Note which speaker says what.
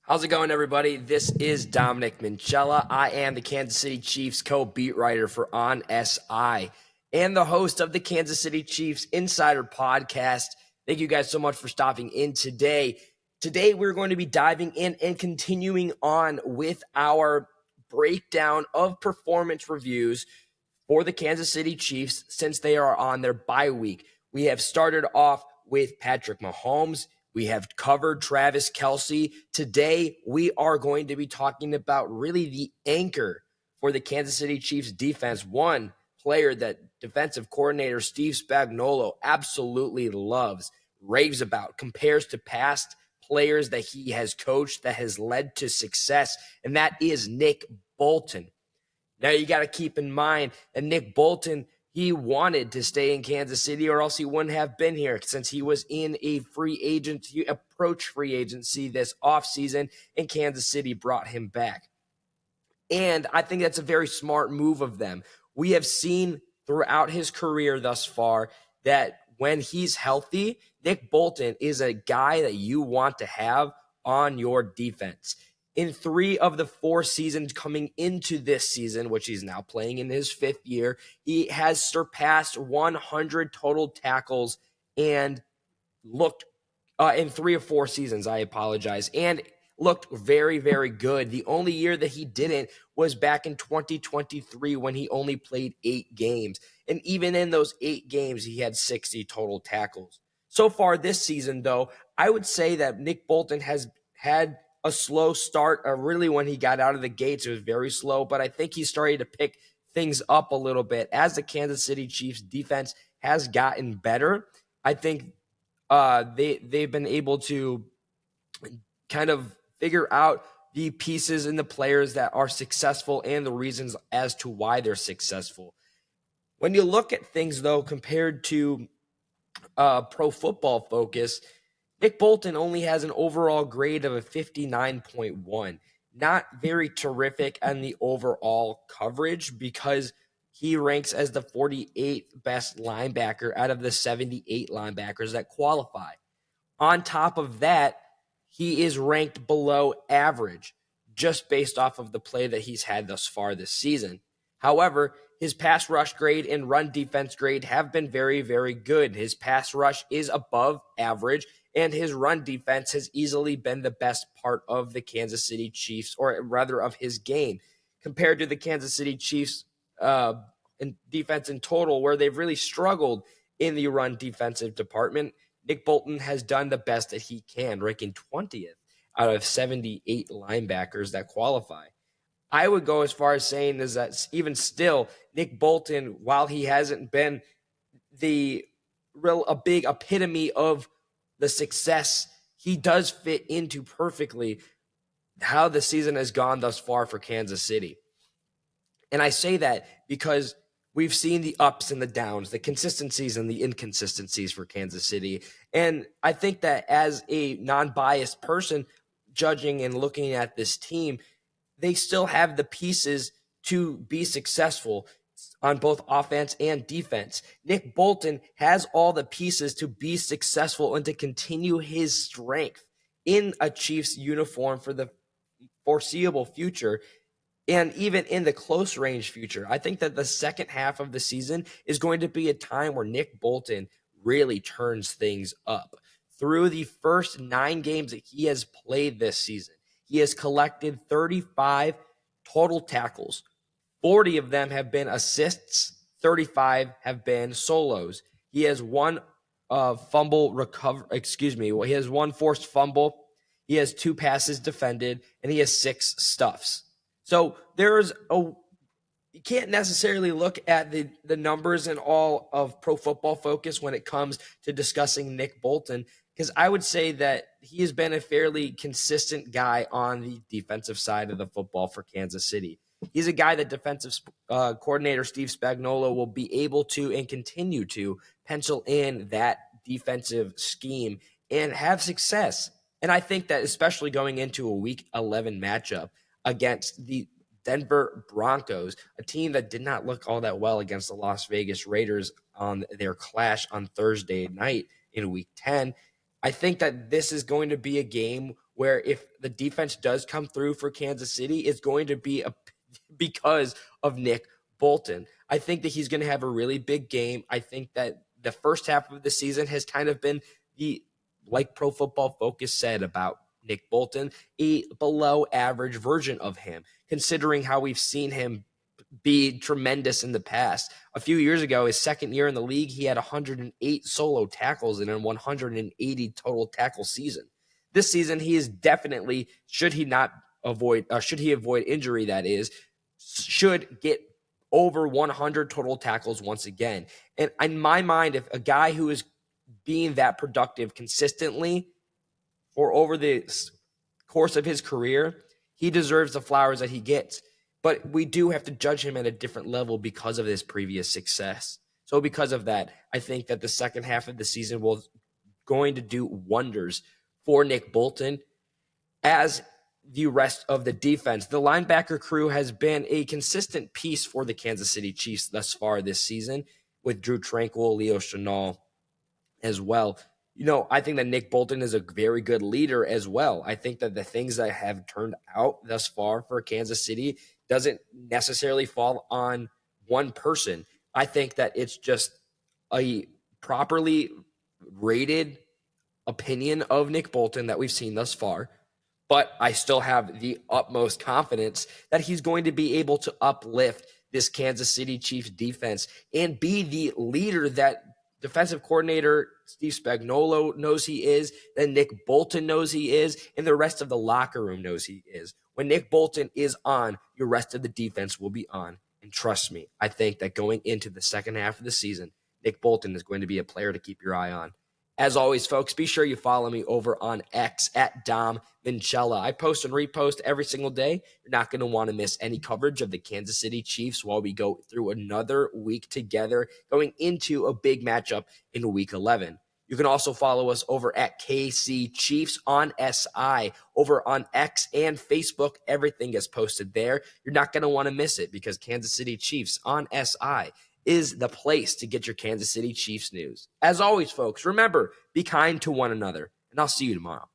Speaker 1: How's it going, everybody? This is Dominic Minchella. I am the Kansas City Chiefs co-beat writer for On SI and the host of the Kansas City Chiefs Insider Podcast. Thank you guys so much for stopping in today. Today, we're going to be diving in and continuing on with our breakdown of performance reviews for the Kansas City Chiefs since they are on their bye week. We have started off with Patrick Mahomes. We have covered Travis Kelce. Today, we are going to be talking about really the anchor for the Kansas City Chiefs defense. One player that defensive coordinator Steve Spagnuolo absolutely loves, raves about, compares to past players that he has coached that has led to success, and that is Nick Bolton. Now, you got to keep in mind that Nick Bolton, he wanted to stay in Kansas City or else he wouldn't have been here since he was in a free agent. He approached free agency this offseason, and Kansas City brought him back. And I think that's a very smart move of them. We have seen throughout his career thus far that when he's healthy, Nick Bolton is a guy that you want to have on your defense. In 3 of the 4 seasons coming into this season, which he's now playing in his 5th year, he has surpassed 100 total tackles and looked in 3 of 4 seasons, I apologize, and looked very, very good. The only year that he didn't was back in 2023 when he only played 8 games. And even in those 8 games, he had 60 total tackles. So far this season, though, I would say that Nick Bolton has had a slow start. Really, when he got out of the gates, it was very slow, but I think he's starting to pick things up a little bit as the Kansas City Chiefs defense has gotten better. I think they've been able to kind of figure out the pieces and the players that are successful and the reasons as to why they're successful. When you look at things, though, compared to Pro Football Focus, Nick Bolton only has an overall grade of a 59.1. Not very terrific on the overall coverage because he ranks as the 48th best linebacker out of the 78 linebackers that qualify. On top of that, he is ranked below average just based off of the play that he's had thus far this season. However, his pass rush grade and run defense grade have been very, very good. His pass rush is above average, and his run defense has easily been the best part of the Kansas City Chiefs, or rather of his game, compared to the Kansas City Chiefs in defense in total, where they've really struggled in the run defensive department. Nick Bolton has done the best that he can, ranking 20th out of 78 linebackers that qualify. I would go as far as saying is that even still, Nick Bolton, while he hasn't been a big epitome of the success, he does fit into perfectly how the season has gone thus far for Kansas City. And I say that because we've seen the ups and the downs, the consistencies and the inconsistencies for Kansas City. And I think that as a non-biased person judging and looking at this team, they still have the pieces to be successful on both offense and defense. Nick Bolton has all the pieces to be successful and to continue his strength in a Chiefs uniform for the foreseeable future. And even in the close range future, I think that the second half of the season is going to be a time where Nick Bolton really turns things up. Through the first 9 games that he has played this season, he has collected 35 total tackles. 40 of them have been assists. 35 have been solos. He has one he has 1 forced fumble. He has 2 passes defended, and he has 6 stuffs. So you can't necessarily look at the numbers and all of Pro Football Focus when it comes to discussing Nick Bolton, because I would say that he has been a fairly consistent guy on the defensive side of the football for Kansas City. He's a guy that defensive coordinator Steve Spagnuolo will be able to and continue to pencil in that defensive scheme and have success. And I think that especially going into a Week 11 matchup against the Denver Broncos, a team that did not look all that well against the Las Vegas Raiders on their clash on Thursday night in Week 10, I think that this is going to be a game where if the defense does come through for Kansas City, it's going to be because of Nick Bolton. I think that he's going to have a really big game. I think that the first half of the season has kind of been like Pro Football Focus said about Nick Bolton, a below average version of him, considering how we've seen him be tremendous in the past. A few years ago, his second year in the league, he had 108 solo tackles in a 180 total tackle season. This season, he is definitely, should he avoid injury, that is, should get over 100 total tackles once again. And in my mind, if a guy who is being that productive consistently or over the course of his career, he deserves the flowers that he gets. But we do have to judge him at a different level because of his previous success. So because of that, I think that the second half of the season will going to do wonders for Nick Bolton as the rest of the defense. The linebacker crew has been a consistent piece for the Kansas City Chiefs thus far this season, with Drew Tranquill, Leo Chenal as well. I think that Nick Bolton is a very good leader as well. I think that the things that have turned out thus far for Kansas City doesn't necessarily fall on one person. I think that it's just a properly rated opinion of Nick Bolton that we've seen thus far. But I still have the utmost confidence that he's going to be able to uplift this Kansas City Chiefs defense and be the leader that defensive coordinator Steve Spagnuolo knows he is, that Nick Bolton knows he is, and the rest of the locker room knows he is. When Nick Bolton is on, your rest of the defense will be on. And trust me, I think that going into the second half of the season, Nick Bolton is going to be a player to keep your eye on. As always, folks, be sure you follow me over on X at Dom Minchella. I post and repost every single day. You're not going to want to miss any coverage of the Kansas City Chiefs while we go through another week together, going into a big matchup in Week 11. You can also follow us over at KC Chiefs on SI, over on X and Facebook. Everything gets posted there. You're not going to want to miss it because Kansas City Chiefs on SI is the place to get your Kansas City Chiefs news. As always, folks, remember, be kind to one another, and I'll see you tomorrow.